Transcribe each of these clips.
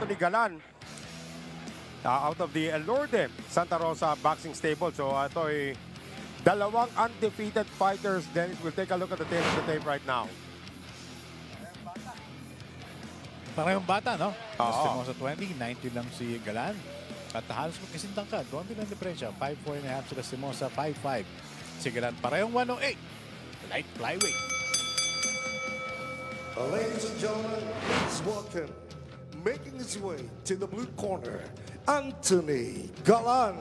Anthony Galan out of the Elorde Santa Rosa Boxing Stable. So ito ay dalawang undefeated fighters. Dennis, we'll take a look at the tape of the tape right now. Parang bata, no? Oo. Sa 20, 90 lang si Galan. At halos magkasintang ka. Doon din ang diferensya. 5'4 and a half sila si Mosa, 5'5. Si Galan parehong 108. Light flyweight. Ladies and gentlemen, please welcome, making his way to the blue corner, Anthony Galan.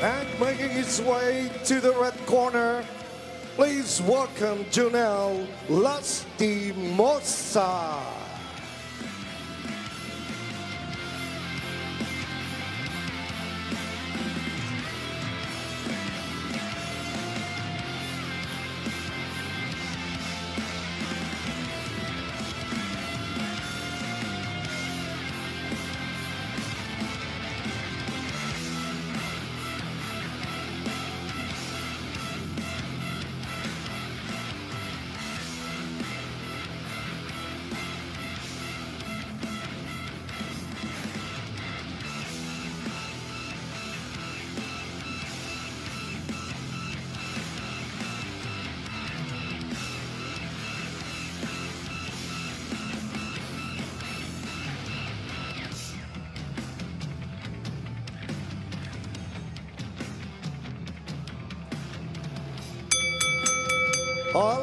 And making his way to the red corner, please welcome Junel Lastimosa.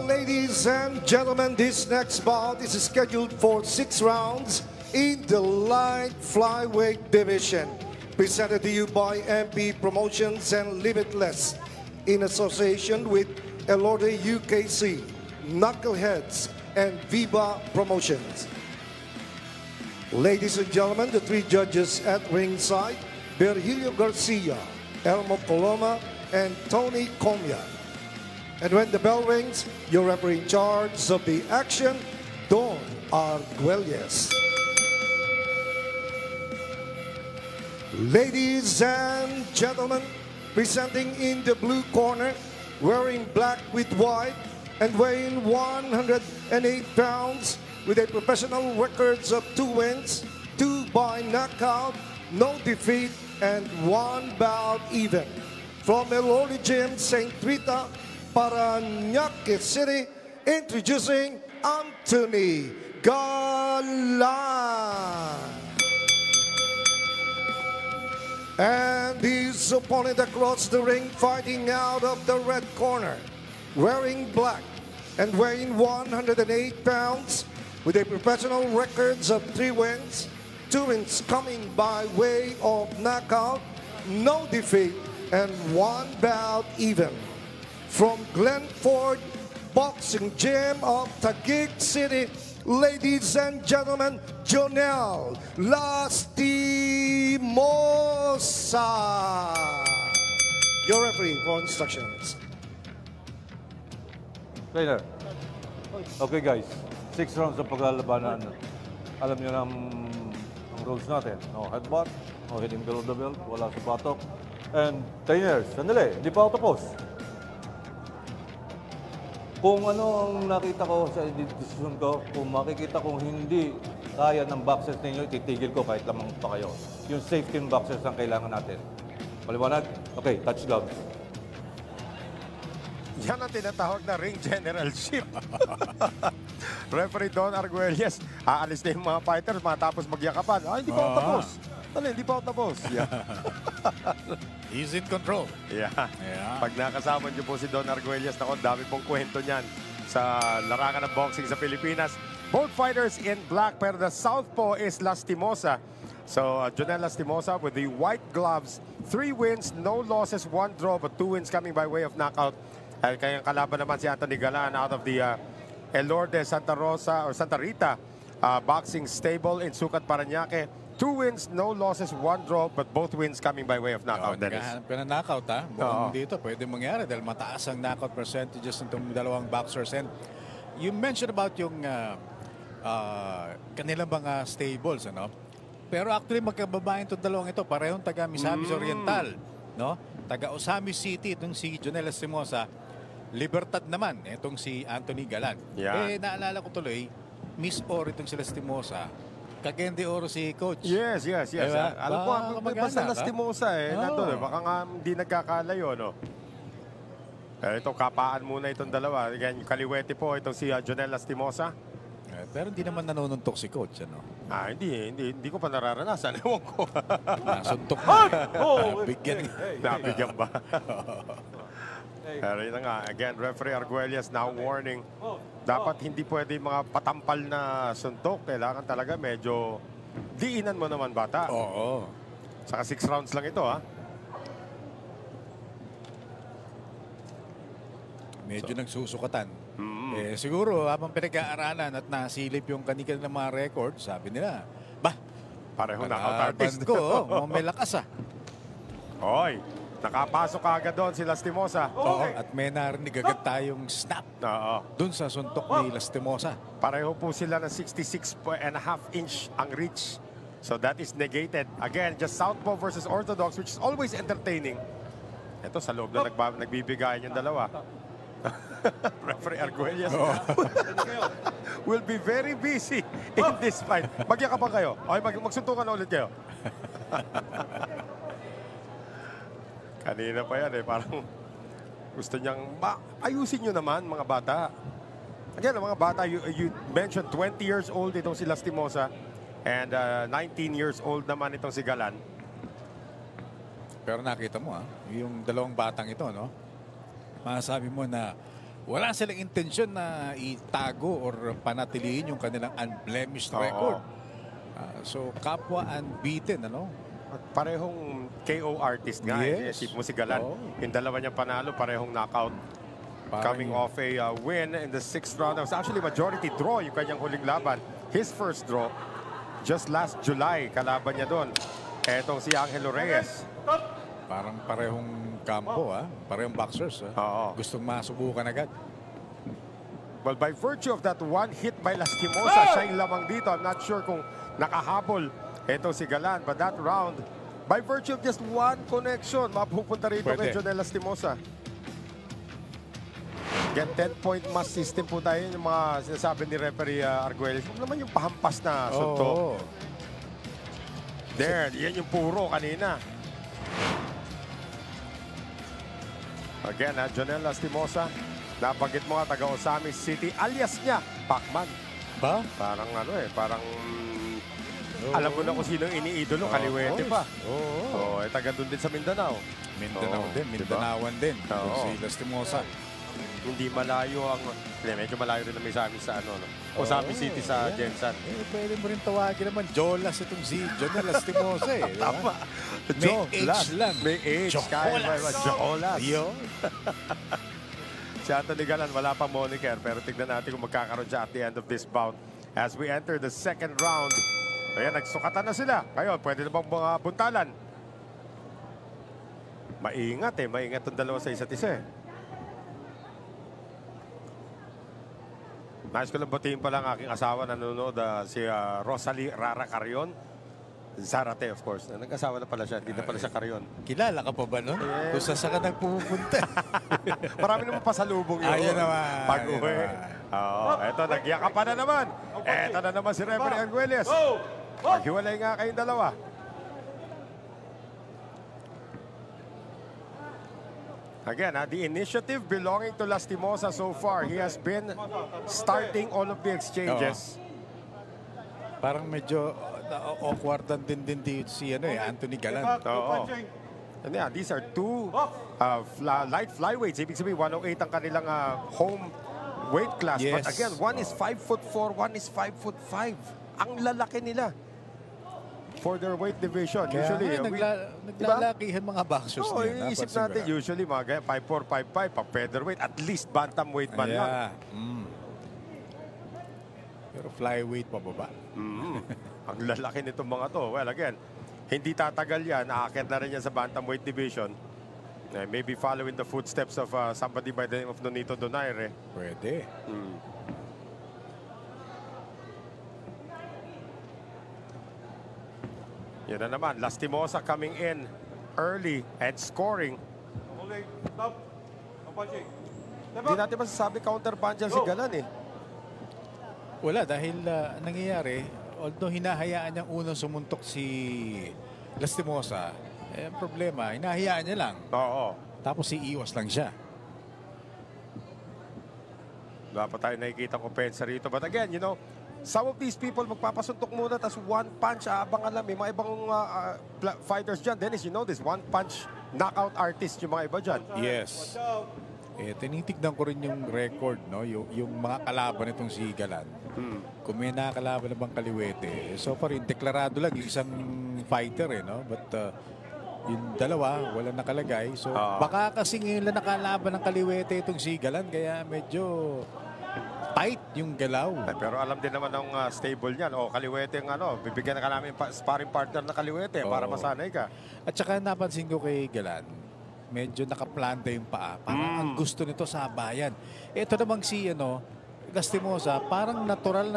Ladies and gentlemen, this next bout is scheduled for 6 rounds in the light flyweight division. Presented to you by MP Promotions and Limitless in association with Elorde UKC, Knuckleheads, and Viva Promotions. Ladies and gentlemen, the 3 judges at ringside, Virgilio Garcia, Elmo Coloma, and Tony Comia. And when the bell rings, your referee in charge of the action, Don Arguelles. Ladies and gentlemen, presenting in the blue corner, wearing black with white, and weighing 108 pounds, with a professional records of 2 wins, 2 by knockout, no defeat, and 1 bout even. From Elorde Gym, St. Rita, Parañaque City, introducing Anthony Galan. And his opponent across the ring, fighting out of the red corner, wearing black and weighing 108 pounds, with a professional records of 3 wins, 2 wins coming by way of knockout, no defeat, and 1 bout even. From Glenford Boxing Gym of Taguig City, ladies and gentlemen, Junel Lastimosa. Your referee for instructions. Trainer. Okay guys, 6 rounds ng paglalabanan. Alam niyo na ang rules natin. No headbutt, no hitting below the belt, wala sa batok. And trainers, sandali, hindi pa ako tapos. Kung ano ang nakita ko sa decision ko, kung makikita kong hindi kaya ng boxers ninyo, ititigil ko kahit lamang pa kayo. Yung safety ng boxers ang kailangan natin. Paliwanag? Okay, touch gloves. Yan ang tinatawag na ring generalship. Referee Don Arguelles, aalis na yung mga fighters matapos magyakapan. Ay, hindi pa ako tapos. Ano, hindi pa ako tapos. Yeah. He's in control. Yeah. Pag nakasama niyo po si Don Arguelles, naku, dami pong kwento niyan sa larangan ng boxing sa Pilipinas. Both fighters in black, pero the southpaw is Lastimosa. So, Jonel Lastimosa with the white gloves. 3 wins, no losses, 1 draw, but 2 wins coming by way of knockout. At kayang kalaban naman si Anthony Galan out of the Elorde Santa Rosa or Santa Rita boxing stable in Sucat, Parañaque. 2 wins, no losses, 1 draw, but both wins coming by way of knockout, Dennis. Naghahanap ka na knockout, ha? Buong dito, pwede mangyari dahil mataas ang knockout percentages ng itong dalawang boxers. And you mentioned about yung kanilang mga stables, ano? Pero actually, magkababayan itong dalawang ito. Parehong taga Misamis Oriental, no? Taga Osamis City, itong si Jonel Lastimosa. Libertad naman, itong si Anthony Galan. Yeah. Naalala ko tuloy, Miss Or itong si Lastimosa. Kagende Oro si Coach. Yes. Diba? Alam ko, basta kamag-anak, Lastimosa nandun baka nga hindi nagkakalayo, no? Ito, kapaan muna itong dalawa. Again, kaliwete po itong si Jonel Lastimosa. Pero hindi naman nanununtok si Coach, ano? Hindi ko pa nararanasan. Ewan ko. Nasuntok na. Bigyan. Nabigyan ba? Pero yun na nga, again, referee Arguelles now warning. Dapat hindi pwede mga patampal na suntok. Kailangan talaga medyo diinan mo naman, bata. Oo. Saka 6 rounds lang ito, ha? Medyo nagsusukatan. Siguro, habang pinag-aaralan at nasilip yung kanilang mga record, sabi nila, Pareho knockout artist. ko, may lakas, Hoy, nakapasok agad doon si Lastimosa. Oo, at may narinig agad tayong snap dun sa suntok ni Lastimosa. Pareho po sila ng 66.5 inch ang reach. So that is negated. Again, just southpaw versus orthodox, which is always entertaining. Ito sa loob na nagbibigayan yung dalawa. Referee Arguelles will be very busy in this fight. Magyakapan kayo. Okay, magsuntukan na ulit kayo. Kanina pa yan parang gusto niyang ayusin nyo naman, mga bata. Again, mga bata, you mentioned 20 years old itong si Lastimosa and 19 years old naman itong si Galan. Pero nakita mo, yung dalawang batang ito, no? Masasabi mo na wala silang intensyon na itago or panatilihin yung kanilang unblemished record. So, kapwa unbeaten, ano? At parehong KO artist nga. Yes. Isip mo si Galan. Yung dalawa niyang panalo, parehong knockout. Coming off a win in the 6th round. It was actually majority draw yung kanyang huling laban. His first draw, just last July, kalaban niya doon. Etong si Angelo Reyes. Parang parehong kampo, parehong boxers. Gustong masubukan agad. Well, by virtue of that one hit by Lastimosa, siya yung lamang dito. I'm not sure kung nakahabol ito si Galan. But that round, by virtue of just one connection, mapupunta rito kay Jonel Lastimosa. Again, 10-point mass system po tayo yung mga sinasabi ni referee Arguelles. Huwag naman yung pahampas na suntok. There, yan yung puro kanina. Again, Jonel Lastimosa. Napagit mo nga, taga Osamis City. Alias niya, Pacman. Ba? Parang parang alam mo na kung sino iniidolo, kaliwete pa. Oo. Taga doon din sa Mindanao. Mindanao din, Mindanaoan din. Si Lastimosa. Hindi malayo ang, medyo malayo rin naman sa amin sa Osamis City sa Jensan. Pwede mo rin tawagin naman, Jolas itong si Jonel Lastimosa Tama. May age lang. May age. Jolas. Si Anthony Galan, wala pang moniker, pero tignan natin kung magkakaroon siya at the end of this bout. As we enter the 2nd round, ayan, nagsukatan na sila. Ngayon, pwede na bang mga buntalan? Maingat maingat itong dalawa sa isa't isa. Nais ko lang batiin pa lang aking asawa nanonood, si Rosalie Rara Carion. Zarate, of course. Nag-asawa na pala siya. Hindi na pala siya Carion. Kilala ka pa ba nun? Yes. Kung saan ka nagpupunta. Marami naman pasalubong yun. Ayun naman. Pag-uwi. Eto, nagyakapan na naman. Eto na naman si Referee Arguelles. Maghiwalay nga kayong dalawa. Again, the initiative belonging to Lastimosa so far. He has been starting all of the exchanges. Parang medyo awkward din dito si Anthony Galan. And yeah, these are two light flyweights. Ibig sabihin, 108 ang kanilang home weight class. But Yes. again, one is 5'4", one is 5'5". Ang lalaki nila for their weight division. Kaya Usually, naglalakihan mga boxers Oo, niya. iisip Napansin ko natin, yan. usually mga ganyan, 5'4", 5'5", pag featherweight, at least bantamweight man lang. Yeah. Pero flyweight pababa. Ang lalaki nitong mga to. Well, again, hindi tatagal yan. Aakyat na rin yan sa bantamweight division. Maybe following the footsteps of somebody by the name of Nonito Donaire. Pwede. Yan na naman. Lastimosa coming in early and scoring. Holding. Stop. No punching. Step Hindi up. natin masasabi counter-punch yan si Galan eh. Wala dahil nangyayari, although hinahayaan niyang unang sumuntok si Lastimosa, ang problema, hinahayaan niya lang. Oo. Tapos iiwas lang siya. Dapat tayo nakikita kompensa rito. But again, you know, some of these people magpapasuntok muna tas one punch, abang alam. May mga ibang fighters dyan. Dennis, you know this, one punch knockout artist yung mga iba dyan. Yes. Tinitignan ko rin yung record, no? Yung mga kalaban nitong si Galan. Kung may nakakalaban na bang kaliwete, so far rin, deklarado lang yung isang fighter, no? But yung dalawa, wala nakalagay. So baka kasi ngayon lang nakalaban ng kaliwete itong si Galan, kaya medyo tight yung galaw. Pero alam din naman ng stable niyan. O, kaliwete yung bibigyan na ka namin sparring partner na kaliwete para masanay ka. At saka napansin ko kay Galan, medyo nakaplanta yung paa. Parang ang gusto nito sa bayan. Ito namang si Lastimosa, parang natural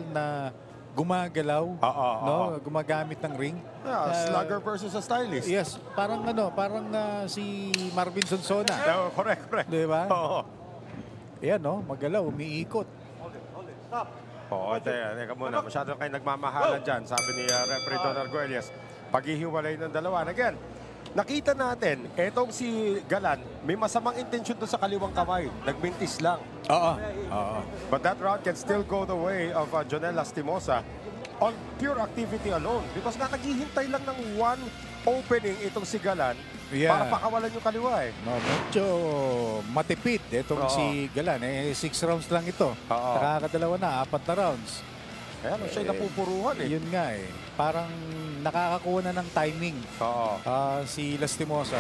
na gumagalaw, no? Gumagamit ng ring. Yeah, slugger versus a stylist. Yes, parang si Marvin Sonsona. No, correct. Di ba? Oo. Ayan, no? Magalaw, umiikot. Hold it. Stop. Oo, teka muna. Masyado kayo nagmamahalan dyan, sabi ni Referee Don Arguelles. Paghihiwalay ng dalawa. And again, nakita natin, etong si Galan, may masamang intensyon doon sa kaliwang kamay. Nagmintis lang. Oo. But that round can still go the way of Jonel Lastimosa on pure activity alone. Because nga naghihintay lang ng one opening itong si Galan para pakawalan yung kaliwa eh. No, medyo matipid itong si Galan. 6 rounds lang ito. Nakakadalawa na, 4 na rounds. Kaya siya napupuruhan eh. Yun nga eh. Parang nakakakuha na ng timing si Lastimosa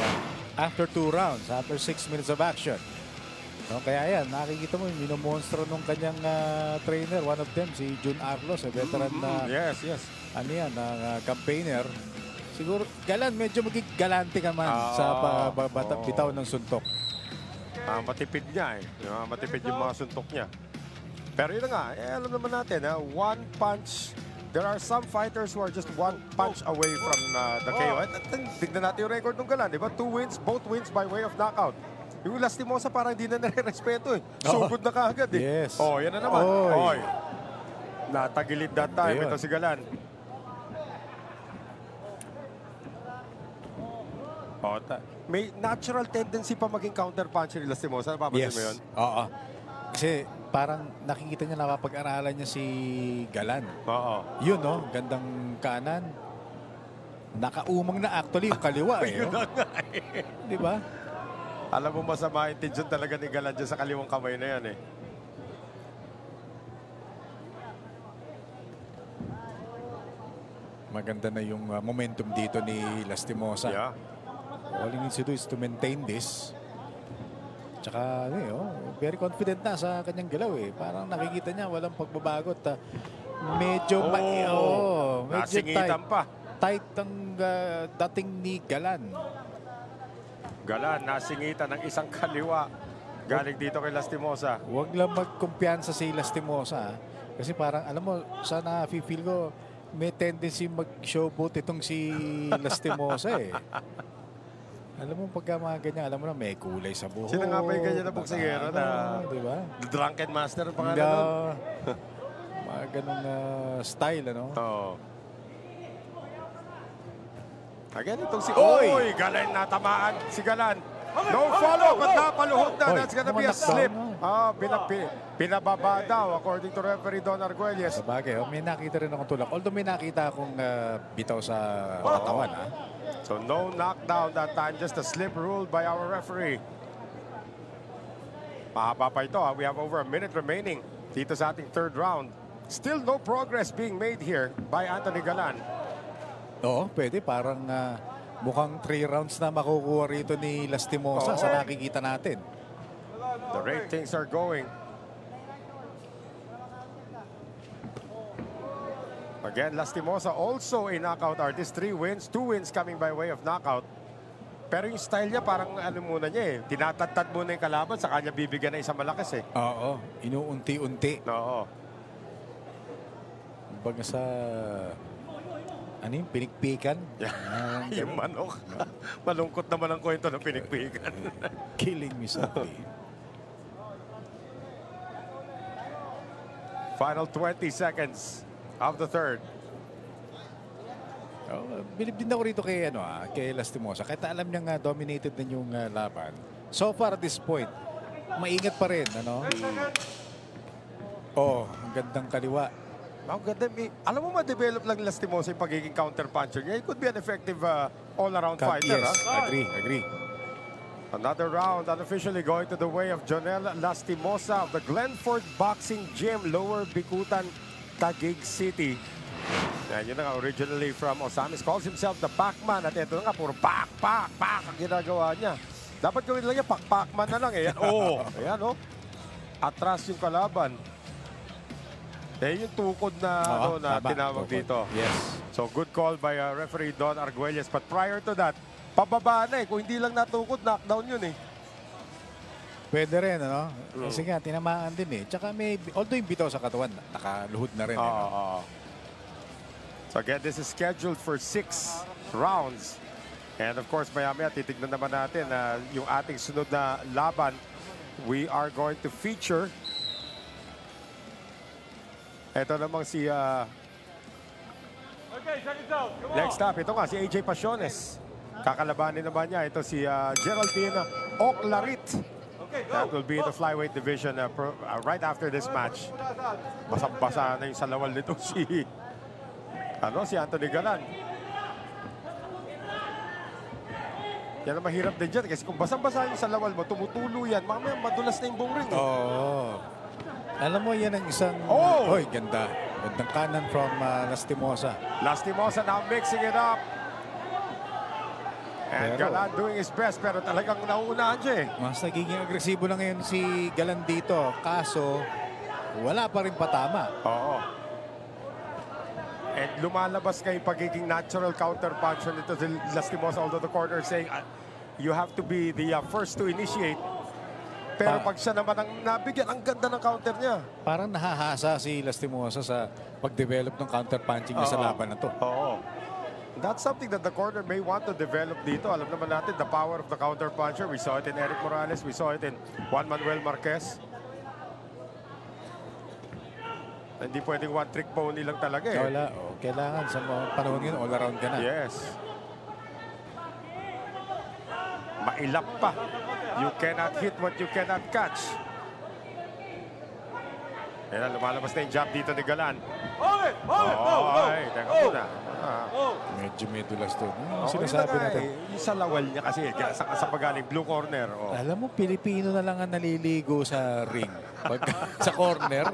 after 2 rounds, after 6 minutes of action. No, kaya yan, nakikita mo, minomonstro nung kanyang trainer, one of them, si Jun Arlos, a veteran na yes. campaigner. Siguro, Galan, medyo maging galante ka man sa bitaw ng suntok. Matipid niya eh. Matipid yung mga suntok niya. Pero yun na nga, alam naman natin, one punch. There are some fighters who are just one punch away from the KO. At tignan natin yung record ng Galan, di ba? 2 wins, both wins by way of knockout. Yung Lastimosa parang hindi na nare-respeto eh. Sugod na kaagad eh. Yes. Yan na naman. Oy. Natagilid that time. Ayun. Ito si Galan. May natural tendency pa maging counter-puncher ni Lastimosa. Napapansin mo yun? Oo. Kasi parang nakikita niya, napapag-aralan niya si Galan. Yun, no? Gandang kanan. Nakaumang na actually yung kaliwa eh. Yun na nga eh. Di ba? Alam mo, masama intention talaga ni Galan dyan sa kaliwang kamay na yan eh. Maganda na yung momentum dito ni Lastimosa. Yeah. All he needs to do is to maintain this. Tsaka, very confident na sa kanyang galaw eh. Parang nakikita niya, walang pagbabago. Medyo medyo nasingitan pa. Tight ang dating ni Galan. Galan, nasingitan ng isang kaliwa. Galing dito kay Lastimosa. Huwag lang magkumpiyansa si Lastimosa. Kasi parang, alam mo, sana feel ko, may tendency mag-showboat itong si Lastimosa eh. Alam mo, pagka mga ganyan, alam mo na may kulay sa buhok. Sino nga ba yung ganyan na boksingero na diba? The Drunken Master ang pangalan nun? Mga ganun style, ano? Oo. Again, itong si... Oy! Oy! Galan, natamaan si Galan. No follow, but napaluhod na. Oy, That's gonna be a slip. knockdown Pinababa daw, according to referee Don Arguelles. Sabagay, may nakita rin akong tulak. Although may nakita akong bitaw sa katawan, ha? So no knockdown that time, just a slip ruled by our referee. Mahaba pa ito. We have over a minute remaining dito sa ating third round. Still no progress being made here by Anthony Galan. Oo, pwede. Parang mukhang 3 rounds na makukuha rito ni Lastimosa sa nakikita natin. The ratings are going. Again, Lastimosa also a knockout artist. 3 wins, 2 wins coming by way of knockout. Pero yung style niya parang ano muna niya eh. Tinatadtad muna yung kalaban, sa kanya bibigyan na isang malakas eh. Oo, inuunti-unti. Oo. Baga sa ano yung pinikpikan? Yung manok. Malungkot naman ang kwento ng pinikpikan. Killing me softly. Final 20 seconds of the third. Bilib din ako rito kay, kay Lastimosa. Kahit alam niya nga dominated na yung laban. So far at this point, maingat pa rin. Ang gandang kaliwa. Ang ganda. Alam mo, ma-develop lang Lastimosa yung pagiging counter-puncher niya. It could be an effective all-around fighter. Yes, agree. Another round unofficially going to the way of Jonel Lastimosa of the Glenford Boxing Gym, Lower Bikutan, Taguig City. Yan, yun na nga, originally from Osamis. Calls himself the Pac-Man. At ito na nga, puro pak ang ginagawa niya. Dapat gawin lang niya, Pac-Man na lang. Ayan, ayan, atras yung kalaban. Yung tukod na, na tinawag dito. Yes. So, good call by referee Don Arguelles. But prior to that, pababa na eh. Kung hindi lang natukod, knockdown yun eh. Pwede rin, Kasi nga, tinamaan din eh. Tsaka although yung bitaw sa katawan, nakaluhod na rin. So again, this is scheduled for 6 rounds. And of course, maya-maya, titignan naman natin yung ating sunod na laban. We are going to feature ito namang si next up, ito nga si AJ Pasiones. Kakalabanin naman niya ito si Geraldine Oclarit. That will be in the flyweight division right after this match. Basang-basa na yung salawal nito si Anthony Galan. Yan ang mahirap din dyan kasi kung basang-basa yung salawal mo, tumutulo yan, mamaya madulas na yung buong ring. Alam mo, yan ang isang... ganda. Gandang kanan from Lastimosa. Lastimosa now mixing it up. And Galan doing his best, pero talagang nauunahan siya eh. Mas nagiging agresibo na ngayon si Galan dito. Kaso, wala pa rin patama. And lumalabas kay pagiging natural counter-puncher nito si Lastimosa, although the corner saying you have to be the first to initiate. Pero pag siya naman ang nabigyan, ang ganda ng counter niya. Parang nahahasa si Lastimosa sa pag-develop ng counter-punching niya sa laban na to. That's something that the corner may want to develop dito. Alam naman natin, the power of the counter-puncher. We saw it in Eric Morales. We saw it in Juan Manuel Marquez. Hindi pwedeng one-trick pony lang talaga eh. Wala. Kailangan sa mga panahon yun, all-around ka na. Yes. Mailap pa. You cannot hit what you cannot catch. Ayan, lumalabas na yung jab dito ni Galan. Teka muna. Medyo may dulas to. Sinasabi natin. Yung sa lawal niya kasi, sa pagaling blue corner. Alam mo, Pilipino na lang ang naliligo sa ring. Sa corner.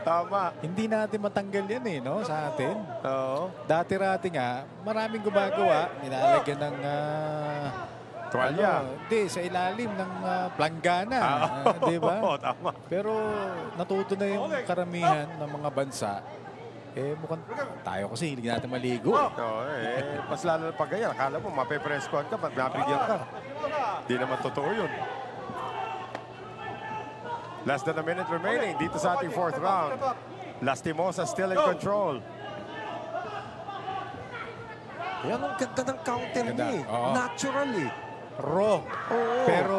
Tama. Hindi natin matanggal yan sa atin. Dati-rati nga, maraming gumagawa. Nilalagyan ng... tuwalya. Hindi, sa ilalim ng planggana. Di ba? Tama. Pero natuto na yung karamihan ng mga bansa. Mukhang tayo kasi hindi natin maligo. Mas lalo na pag ganyan. Akala mo, mape-press-con ka, mabigyan ka. Di naman totoo yun. Less than a minute remaining dito sa ating fourth round. Lastimosa still in control. Yan ang ganda ng counter niya eh. Naturally. Raw. Pero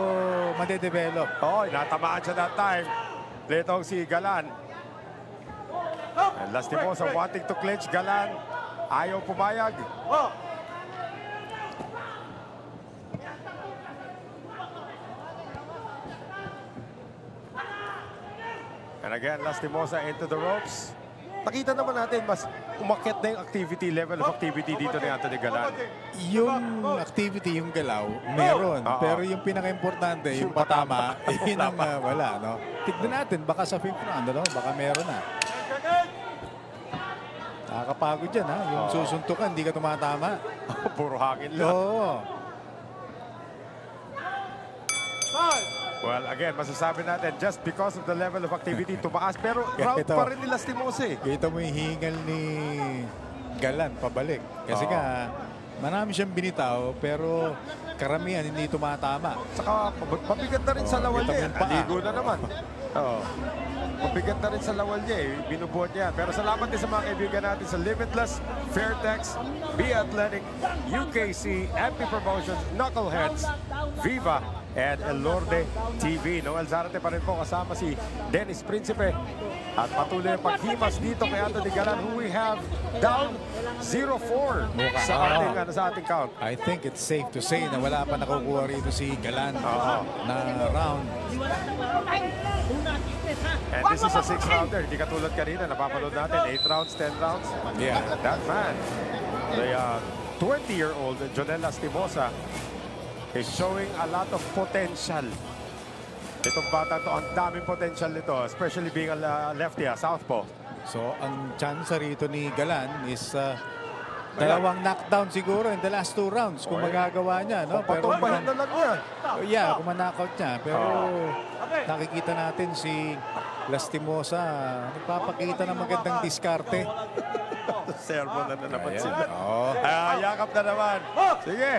madedevelop. Natamaan siya that time. Letong si Galan. And Lastimosa wanting to clinch. Galan ayaw pumayag. And again, Lastimosa into the ropes. nakita naman natin, mas umakyat na yung activity, level of activity dito ni Anthony Galan. Yung activity, yung galaw, meron. Oo. Pero yung pinaka-importante, yung patama, yun ang wala. No? Tignan natin, baka sa 5th round, ano? Baka meron na. Nakakapagod yan, ha? Yung susuntukan, hindi ka tumatama. Puro hangin lang. Oo. Well, again, masasabi natin, just because of the level of activity, tumaas. Pero round Ito. pa rin ni Lastimosa eh. Kita mo yung hingal ni Galan pabalik. Kasi Oo. nga, marami siyang binitaw, pero karamihan hindi tumatama. Saka mabigat na rin sa lawal kita mo niya. yung paa. Aligo na naman. Oo. Mabigat na rin sa lawal niya eh. Binubuhat niya. Pero salamat din sa mga kaibigan natin sa Limitless, Fairtex, Be Athletic, UKC, MP Promotions, Knuckleheads, Viva, and Elorde TV. Noel Zarate pa rin po kasama si Dennis Principe. At patuloy ang paghimas dito kay Anthony Galan, who we have down 0-4 sa ating count. I think it's safe to say na wala pa nakukuha rito si Galan na round. And this is a 6-rounder. Hindi katulad kanina, napapanood natin 8 rounds, 10 rounds. Yeah. That man, the 20-year-old Jonel Lastimosa, is showing a lot of potential. Itong bata to, ang daming potential nito, especially being a lefty, southpaw. So, ang chance rito ni Galan is dalawang knockdown siguro in the last 2 rounds kung magagawa niya. No? Patumbahin na lang niya. Yeah, kung man-knockout niya. Pero nakikita natin si Lastimosa nagpapakita ng magandang diskarte. Servo na naman Ayan. sila. Oo. Yakap na naman. Sige.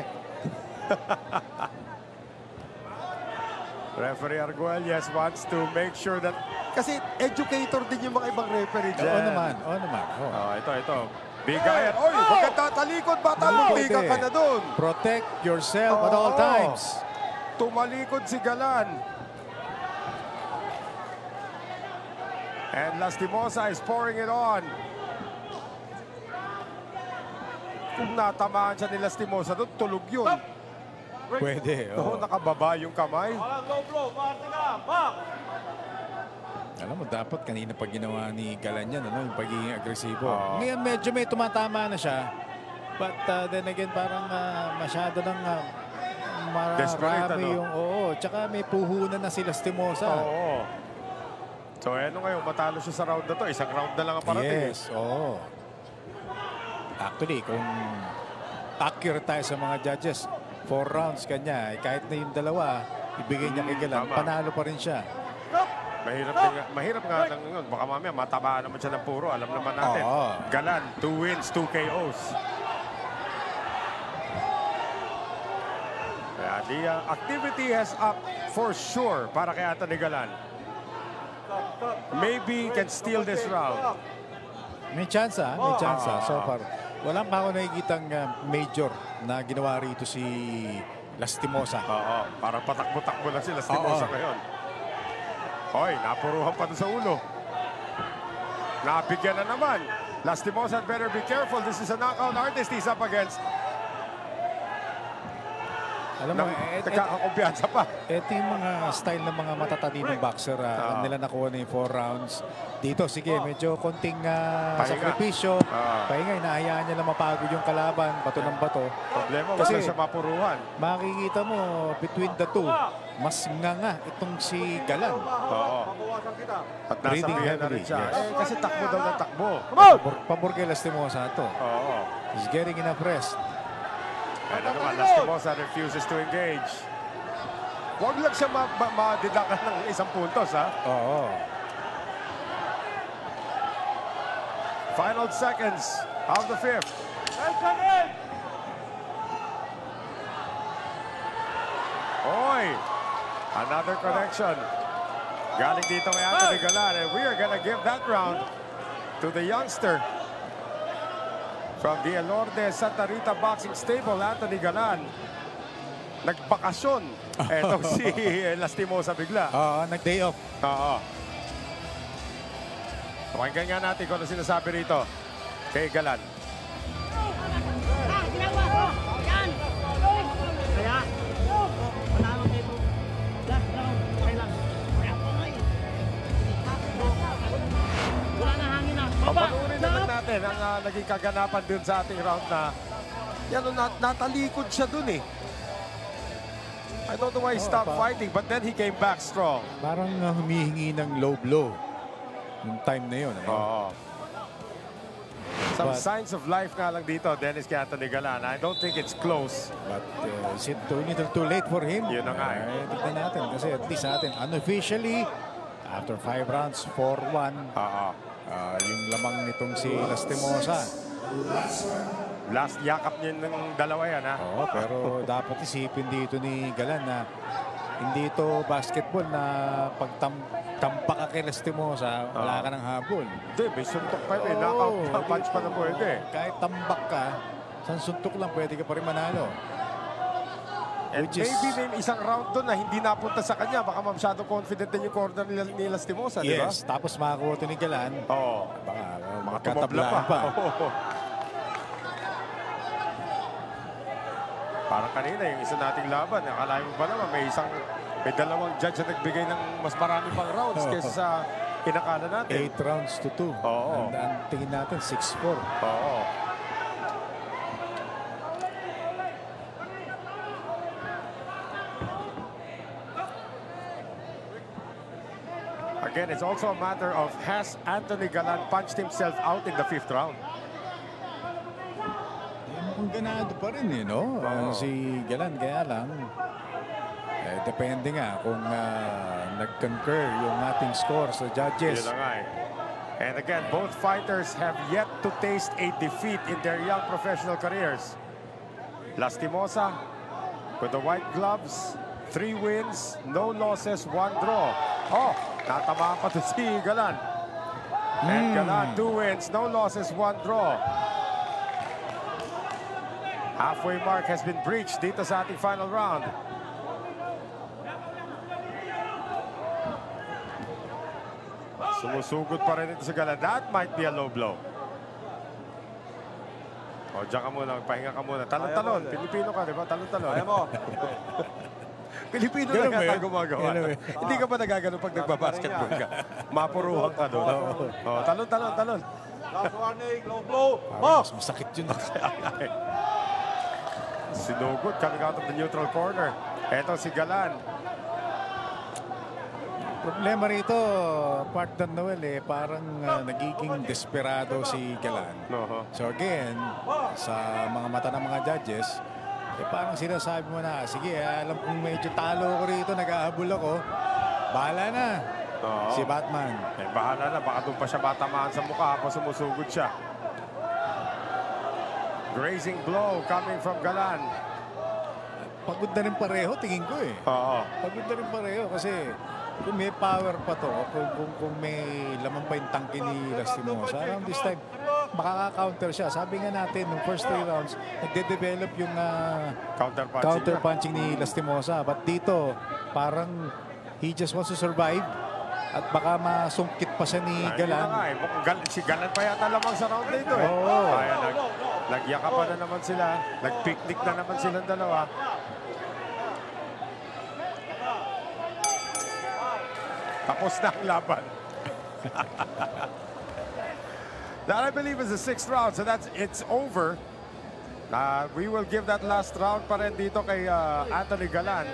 Referee Arguelles wants to make sure that... Kasi educator din yung mga ibang referee dyan. Oo naman. Oo naman. Oo. Ito. Bigayan. Oy, huwag ka tatalikod. Bata mo, biga ka na dun. Protect yourself at all times. Tumalikod si Galan. And Lastimosa is pouring it on. Kung natamaan siya ni Lastimosa doon, tulog yun. Pwede. Oo, nakababa yung kamay. Alam mo, dapat kanina pag ginawa ni Galan yan, ano, yung pagiging agresibo. Ngayon, medyo may tumatama na siya. But then again, parang masyado nang Desperate, marami ano? yung... Oo, tsaka may puhunan na si Lastimosa. Oo. So, ano ngayon, matalo siya sa round na to. Isang round na lang ang parating. Yes, oo. Actually, kung accurate tayo sa mga judges, 4 rounds kanya, kahit na yung dalawa, ibigay niya kay Galan, tama. panalo pa rin siya. Mahirap nga lang yun. Baka mamaya matabaan naman siya ng puro. Alam naman natin. Oo. Galan, 2 wins, 2 KOs. Kaya the activity has up for sure para kay Anthony Galan. Maybe can steal this round. May chance, may chance. So far, wala pa ako nakikitang major na ginawa rito si Lastimosa. Oo, parang patakbo-takbo na si Lastimosa ngayon. Hoy, napuruhan pa doon sa ulo. Nabigyan na naman. Lastimosa better be careful. This is a knockout artist he's up against. Alam mo, Nagkakakumpiyansa pa. ito yung mga style ng mga matataninong boxer. Alam nila nakuha na yung 4 rounds. Dito, sige, medyo konting sakripisyo. Pahinga, inahayaan niya na mapagod yung kalaban. Bato ng bato. Problema, wala siya mapuruhan. Makikita mo, between the two, mas nga itong si Galan. Oo. At nasa Breathing biyan na heavily, rin siya. yes. Kasi takbo daw ng takbo. Pabor kay Lastimosa to. Oo. He's getting enough rest. Ano naman, Lastimosa refuses to engage. Huwag lang siya madidakan ng isang puntos, ha? Oo. Final seconds of the 5th. Oy! Another connection. Galing dito kay Anthony Galan. And we are gonna give that round to the youngster from the Elorde Santa Rita Boxing Stable, Anthony Galan. Nagbakasyon. Etong si Lastimosa bigla. Oo, nag-day off. Oo. Pakinggan nga natin kung ano sinasabi rito kay Galan. Wala na hangin na. Papanoorin na lang natin ang naging kaganapan dun sa ating round na yan, natalikod siya dun eh. I don't know why he stopped fighting, but then he came back strong. Parang humihingi ng low blow yung time na yun. Ano? Oo. Some But- signs of life nga lang dito, Dennis kay Anthony Galan. I don't think it's close. But is it too little too late for him? Yun na nga eh. Tignan natin kasi at least natin unofficially after 5 rounds 4-1 Oo. yung lamang nitong si Lastimosa. Last yakap niya ng dalawa yan, ha? Oo, pero dapat isipin dito ni Galan na hindi ito basketball na pagtampa ka kay Lastimosa, wala ka ng habol. Hindi, may suntok pa rin. Knockout punch pa na pwede. Kahit tambak ka, sa suntok lang pwede ka pa rin manalo. And Which is- maybe may isang round doon na hindi napunta sa kanya. Baka masyado confident din yung corner ni Lastimosa, di ba? Yes, tapos makakuha ito ni Galan. Oo. Baka Tumabla magkatablaan pa. Oo. Parang kanina, yung isa nating laban, akalain mo ba naman, may dalawang judge na nagbigay ng mas marami pang rounds kaysa sa kinakala natin. 8 rounds to 2. Oo. Ang tingin natin, 6-4. Oo. Again, it's also a matter of has Anthony Galan punched himself out in the 5th round? Mukhang ganado pa rin, no? Si Galan, kaya lang, depende nga kung nag-concur yung ating score sa judges. Yun na nga eh. And again, both fighters have yet to taste a defeat in their young professional careers. Lastimosa with the white gloves, 3 wins, no losses, 1 draw. Oh, natamaan pa to si Galan. And Galan, 2 wins, no losses, 1 draw. Halfway mark has been breached dito sa ating final round. Sumusugod pa rin ito sa Galan. That might be a low blow. O, dyan ka muna. Magpahinga ka muna. Talon-talon. Pilipino ka, di ba? Talon-talon. Kaya mo. Pilipino Ganun na ba kata yun? gumagawa. Ganun ba yun? Hindi ka ba nagagano pag nagbabasketball ka? Mapuruhan ka doon. O, talon-talon, talon. Last warning, low blow. Parang mas masakit yun. Sinugod coming out of the neutral corner. Eto si Galan. Problema rito, partner Noel, parang nagiging desperado si Galan. So again, sa mga mata ng mga judges, parang sinasabi mo na, sige, alam kong medyo talo ko rito, nag-ahabol ako. Bahala na, si Batman. Eh, bahala na. Baka doon pa siya matamaan sa mukha habang sumusugod siya. Grazing blow coming from Galan. Pagod na rin pareho, tingin ko eh. Oo. Pagod na rin pareho kasi kung may power pa to, kung may laman pa yung tangke ni Lastimosa, around this time, makaka-counter siya. Sabi nga natin, nung first 3 rounds, nagde-develop yung counter-punching ni Lastimosa. But dito, parang he just wants to survive at baka masungkit pa siya ni Galan. Si Galan pa yata lamang sa round na ito eh. Oo. Kaya nagyakapan na naman sila. Nag-picnic na naman silang dalawa. Tapos na ang laban. That I believe is the 6th round. So it's over. We will give that last round pa rin dito kay Anthony Galan.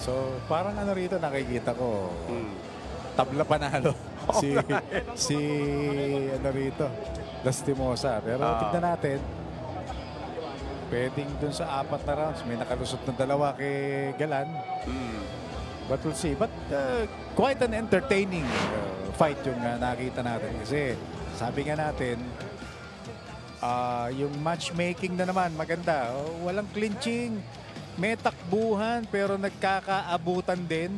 So parang ano rito nakikita ko, tabla panalo si ano rito, Lastimosa. Pero tignan natin, pwedeng dun sa 4 na rounds, may nakalusot na 2 kay Galan. But we'll see. But quite an entertaining fight yung nakita natin. Kasi sabi nga natin, yung matchmaking na naman maganda. Walang clinching, may takbuhan pero nagkakaabutan din.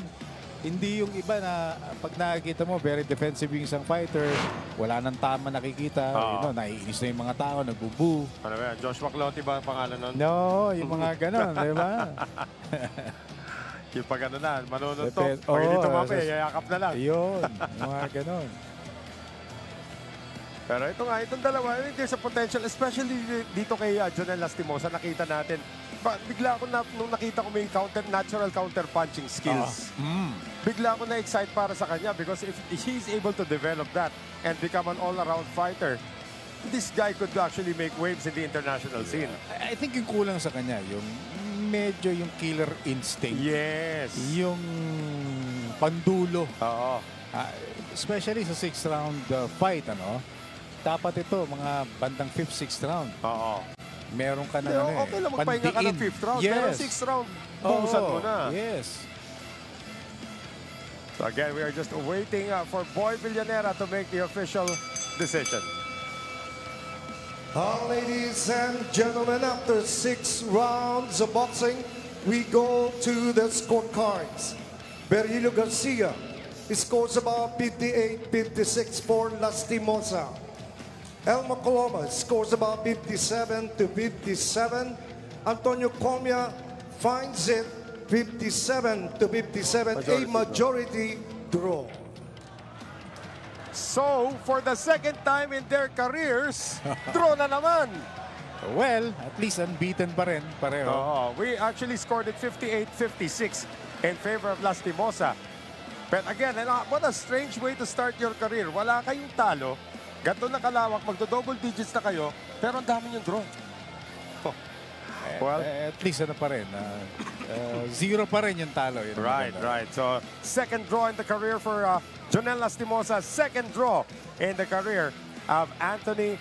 Hindi yung iba na pag nakikita mo, very defensive yung isang fighter. Wala nang tama nakikita. Naiinis na yung mga tao, nagbubu. Ano ba yan? Joshua Clottey ba ang pangalan nun? No, yung mga ganon, di ba? Yung pag ano na, manununtok. Pag hindi tumapay, yayakap na lang. Yun, mga ganon. Pero ito nga, itong dalawa, there's a potential, especially dito kay Jonel Lastimosa, nakita natin. Bigla ako nung nakita ko may natural counter-punching skills. bigla ako na-excite para sa kanya because if he's able to develop that and become an all-around fighter, this guy could actually make waves in the international scene. I think yung kulang sa kanya, yung medyo yung killer instinct. Yes. Yung pandulo. Oo. Especially sa 6th round fight, ano? Dapat ito, mga bandang 5th, 6th round. Oo. Meron ka na Pero ano okay lang magpahinga ka ng 5th round. Yes. Pero 6th round, buhusan mo na. Yes. So again, we are just waiting for Boy Villanera to make the official decision. Ladies and gentlemen, after 6 rounds of boxing, we go to the scorecards. Berillo Garcia scores about 58-56 for Lastimosa. Elmo Coloma scores about 57-57. Antonio Comia finds it 57-57, a majority draw. So, for the second time in their careers, draw na naman. Well, at least unbeaten pa rin, pareho. We actually scored it 58-56 in favor of Lastimosa. But again, what a strange way to start your career. Wala kayong talo, ganito na kalawak, magdo-double digits na kayo, pero ang dami yung draw. Well, At least ano pa rin, 0 pa rin yung talo. Yun right. So, second draw in the career for Jonel Lastimosa. Second draw in the career of Anthony